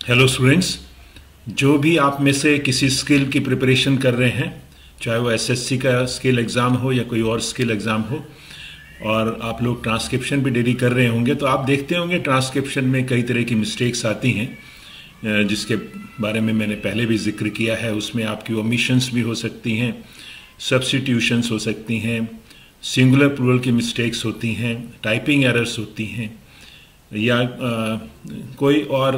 Hello students. जो भी आप में से किसी स्किल की प्रिपरेशन कर रहे हैं, चाहे वो एसएससी का स्किल एग्ज़ाम हो या कोई और स्किल एग्ज़ाम हो, और आप लोग ट्रांसक्रिप्शन भी डेली कर रहे होंगे, तो आप देखते होंगे ट्रांसक्रिप्शन में कई तरह की मिस्टेक्स आती हैं जिसके बारे में मैंने पहले भी जिक्र किया है। उसमें आपकी ओमिशंस भी हो सकती हैं, सब्स्टिट्यूशंस हो सकती हैं, सिंगुलर प्लूरल की मिस्टेक्स होती हैं, टाइपिंग एरर्स होती हैं, या कोई और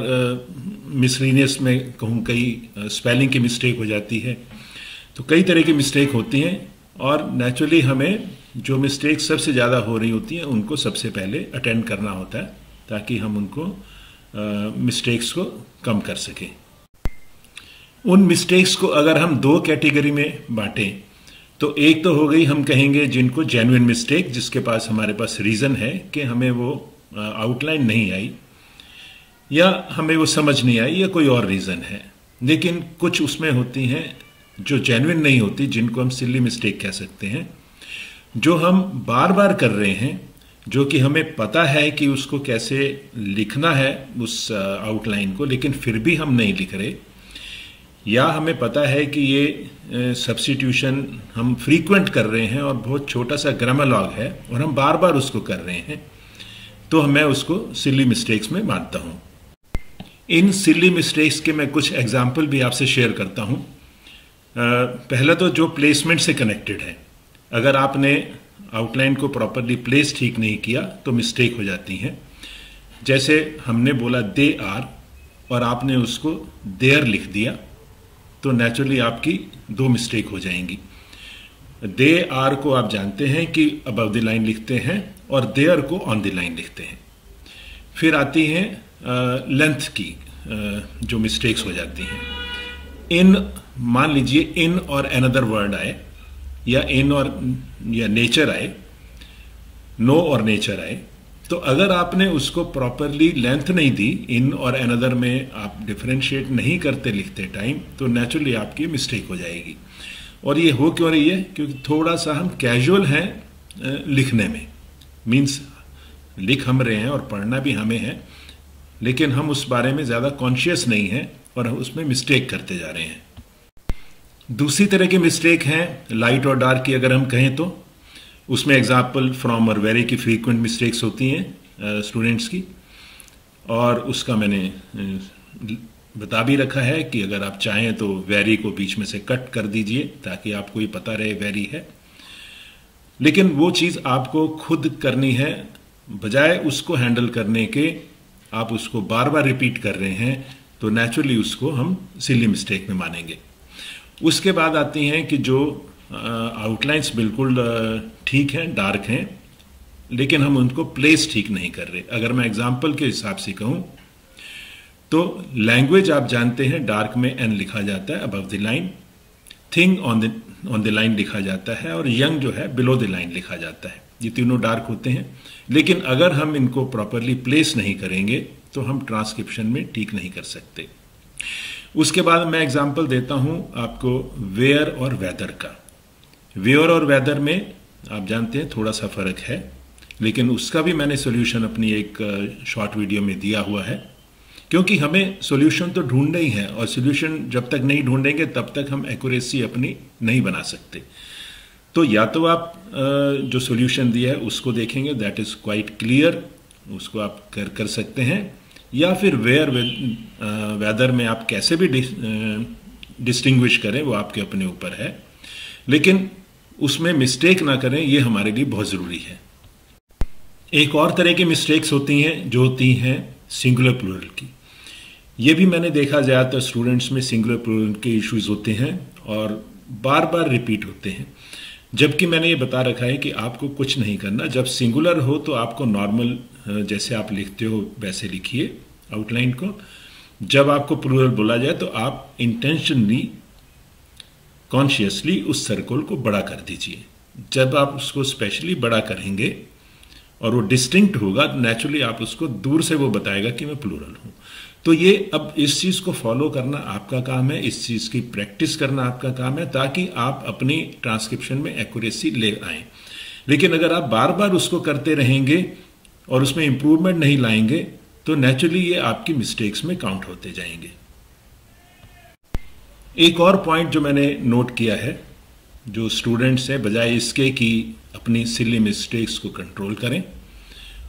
मिसलीनियस में कहूँ कई स्पेलिंग की मिस्टेक हो जाती है। तो कई तरह की मिस्टेक होती हैं और नेचुरली हमें जो मिस्टेक सबसे ज़्यादा हो रही होती हैं उनको सबसे पहले अटेंड करना होता है ताकि हम उनको मिस्टेक्स को कम कर सकें। उन मिस्टेक्स को अगर हम दो कैटेगरी में बांटें तो एक तो हो गई, हम कहेंगे जिनको जेन्युइन मिस्टेक, जिसके पास हमारे पास रीज़न है कि हमें वो आउटलाइन नहीं आई या हमें वो समझ नहीं आई या कोई और रीज़न है। लेकिन कुछ उसमें होती हैं जो जेन्युइन नहीं होती, जिनको हम सिली मिस्टेक कह सकते हैं, जो हम बार बार कर रहे हैं, जो कि हमें पता है कि उसको कैसे लिखना है उस आउटलाइन को, लेकिन फिर भी हम नहीं लिख रहे, या हमें पता है कि ये सब्स्टिट्यूशन हम फ्रीक्वेंट कर रहे हैं और बहुत छोटा सा ग्रामर लॉग है और हम बार बार उसको कर रहे हैं, तो मैं उसको सिली मिस्टेक्स में मानता हूं। इन सिली मिस्टेक्स के मैं कुछ एग्जाम्पल भी आपसे शेयर करता हूं। पहला तो जो प्लेसमेंट से कनेक्टेड है, अगर आपने आउटलाइन को प्रॉपरली प्लेस ठीक नहीं किया तो मिस्टेक हो जाती है। जैसे हमने बोला दे आर और आपने उसको देयर लिख दिया, तो नेचुरली आपकी दो मिस्टेक हो जाएंगी। दे आर को आप जानते हैं कि अबव द लाइन लिखते हैं और देयर को ऑन द लाइन लिखते हैं। फिर आती हैं लेंथ की जो मिस्टेक्स हो जाती हैं। इन, मान लीजिए इन और अनदर वर्ड आए, या इन और या नेचर आए, नो और नेचर आए, तो अगर आपने उसको प्रॉपरली लेंथ नहीं दी, इन और अनदर में आप डिफरेंशिएट नहीं करते लिखते टाइम, तो नेचुरली आपकी मिस्टेक हो जाएगी। और ये हो क्यों रही है? क्योंकि थोड़ा सा हम कैजुअल हैं लिखने में, मीन्स लिख हम रहे हैं और पढ़ना भी हमें है, लेकिन हम उस बारे में ज़्यादा कॉन्शियस नहीं हैं और उसमें मिस्टेक करते जा रहे हैं। दूसरी तरह की मिस्टेक है लाइट और डार्क की, अगर हम कहें तो उसमें एग्जाम्पल फ्रॉम और वेरी की फ्रीक्वेंट मिस्टेक्स होती हैं स्टूडेंट्स की, और उसका मैंने बता भी रखा है कि अगर आप चाहें तो वेरी को बीच में से कट कर दीजिए ताकि आपको ये पता रहे वेरी है। लेकिन वो चीज़ आपको खुद करनी है, बजाय उसको हैंडल करने के आप उसको बार बार रिपीट कर रहे हैं, तो नेचुरली उसको हम सिली मिस्टेक में मानेंगे। उसके बाद आती हैं कि जो आउटलाइंस बिल्कुल ठीक हैं, डार्क हैं, लेकिन हम उनको प्लेस ठीक नहीं कर रहे। अगर मैं एग्जाम्पल के हिसाब से कहूं तो लैंग्वेज आप जानते हैं डार्क में एन लिखा जाता है above the line, thing on the line लिखा जाता है, और यंग जो है बिलो द लाइन लिखा जाता है। ये तीनों डार्क होते हैं, लेकिन अगर हम इनको प्रॉपरली प्लेस नहीं करेंगे तो हम ट्रांसक्रिप्शन में ठीक नहीं कर सकते। उसके बाद मैं एग्जांपल देता हूं आपको वेयर और वेदर का। वेयर और वेदर में आप जानते हैं थोड़ा सा फर्क है, लेकिन उसका भी मैंने सॉल्यूशन अपनी एक शॉर्ट वीडियो में दिया हुआ है, क्योंकि हमें सॉल्यूशन तो ढूंढना ही है, और सॉल्यूशन जब तक नहीं ढूंढेंगे तब तक हम एक्यूरेसी अपनी नहीं बना सकते। तो या तो आप जो सॉल्यूशन दिया है उसको देखेंगे, दैट इज क्वाइट क्लियर, उसको आप कर सकते हैं, या फिर वेयर वेदर में आप कैसे भी डिस्टिंग्विश करें वो आपके अपने ऊपर है, लेकिन उसमें मिस्टेक ना करें, ये हमारे लिए बहुत ज़रूरी है। एक और तरह की मिस्टेक्स होती हैं जो होती हैं सिंगुलर प्लूरल की। ये भी मैंने देखा ज़्यादातर स्टूडेंट्स में सिंगुलर प्लूरल के इश्यूज होते हैं और बार बार रिपीट होते हैं, जबकि मैंने ये बता रखा है कि आपको कुछ नहीं करना। जब सिंगुलर हो तो आपको नॉर्मल जैसे आप लिखते हो वैसे लिखिए आउटलाइन को। जब आपको प्लूरल बोला जाए तो आप इंटेंशनली, कॉन्शियसली उस सर्कल को बड़ा कर दीजिए। जब आप उसको स्पेशली बड़ा करेंगे और वो डिस्टिंक्ट होगा, नेचुरली आप उसको दूर से वो बताएगा कि मैं प्लूरल हूं। तो ये अब इस चीज़ को फॉलो करना आपका काम है, इस चीज़ की प्रैक्टिस करना आपका काम है, ताकि आप अपनी ट्रांसक्रिप्शन में एक्यूरेसी ले आएं। लेकिन अगर आप बार बार उसको करते रहेंगे और उसमें इंप्रूवमेंट नहीं लाएंगे, तो नेचुरली ये आपकी मिस्टेक्स में काउंट होते जाएंगे। एक और पॉइंट जो मैंने नोट किया है, जो स्टूडेंट्स हैं बजाय इसके कि अपनी सिली मिस्टेक्स को कंट्रोल करें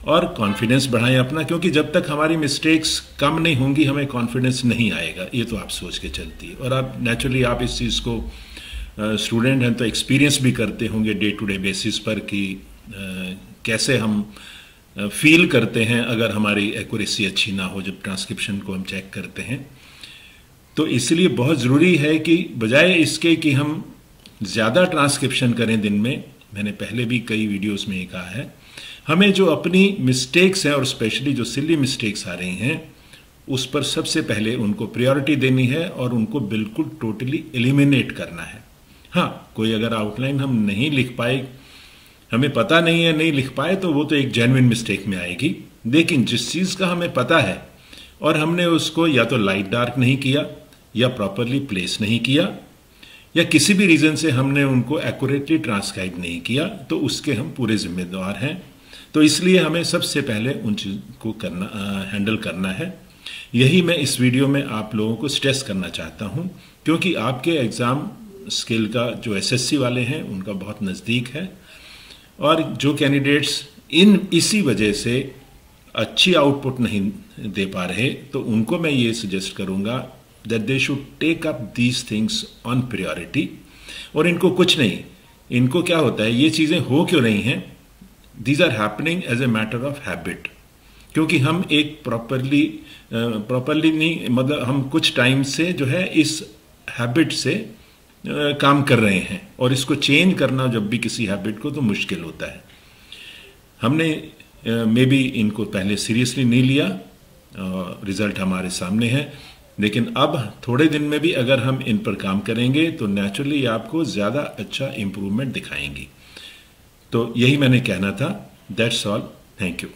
और कॉन्फिडेंस बढ़ाएं अपना, क्योंकि जब तक हमारी मिस्टेक्स कम नहीं होंगी हमें कॉन्फिडेंस नहीं आएगा, ये तो आप सोच के चलती है। और आप नेचुरली आप इस चीज़ को स्टूडेंट हैं तो एक्सपीरियंस भी करते होंगे डे टू डे बेसिस पर कि कैसे हम फील करते हैं अगर हमारी एक्यूरेसी अच्छी ना हो जब ट्रांसक्रिप्शन को हम चेक करते हैं। तो इसलिए बहुत ज़रूरी है कि बजाय इसके कि हम ज़्यादा ट्रांसक्रिप्शन करें दिन में, मैंने पहले भी कई वीडियोस में ये कहा है, हमें जो अपनी मिस्टेक्स हैं और स्पेशली जो सिली मिस्टेक्स आ रही हैं उस पर सबसे पहले उनको प्रायोरिटी देनी है और उनको बिल्कुल टोटली एलिमिनेट करना है। हाँ, कोई अगर आउटलाइन हम नहीं लिख पाए, हमें पता नहीं है नहीं लिख पाए, तो वो तो एक जेन्युइन मिस्टेक में आएगी। लेकिन जिस चीज़ का हमें पता है और हमने उसको या तो लाइट डार्क नहीं किया या प्रॉपरली प्लेस नहीं किया या किसी भी रीज़न से हमने उनको एक्यूरेटली ट्रांसक्राइब नहीं किया, तो उसके हम पूरे जिम्मेदार हैं। तो इसलिए हमें सबसे पहले उन चीज़ को हैंडल करना है। यही मैं इस वीडियो में आप लोगों को स्ट्रेस करना चाहता हूं, क्योंकि आपके एग्ज़ाम स्किल का जो एसएससी वाले हैं उनका बहुत नज़दीक है और जो कैंडिडेट्स इसी वजह से अच्छी आउटपुट नहीं दे पा रहे, तो उनको मैं ये सजेस्ट करूंगा that they should take up these things on priority. और इनको कुछ नहीं, इनको क्या होता है, ये चीज़ें हो क्यों रही हैं, these are happening as a matter of habit, क्योंकि हम एक प्रॉपरली नहीं, मतलब हम कुछ टाइम से जो है इस हैबिट से काम कर रहे हैं और इसको चेंज करना जब भी किसी हैबिट को तो मुश्किल होता है। हमने मे बी इनको पहले सीरियसली नहीं लिया, रिजल्ट हमारे सामने है, लेकिन अब थोड़े दिन में भी अगर हम इन पर काम करेंगे तो नेचुरली आपको ज़्यादा अच्छा इम्प्रूवमेंट दिखाएंगी। तो यही मैंने कहना था। That's all, thank you.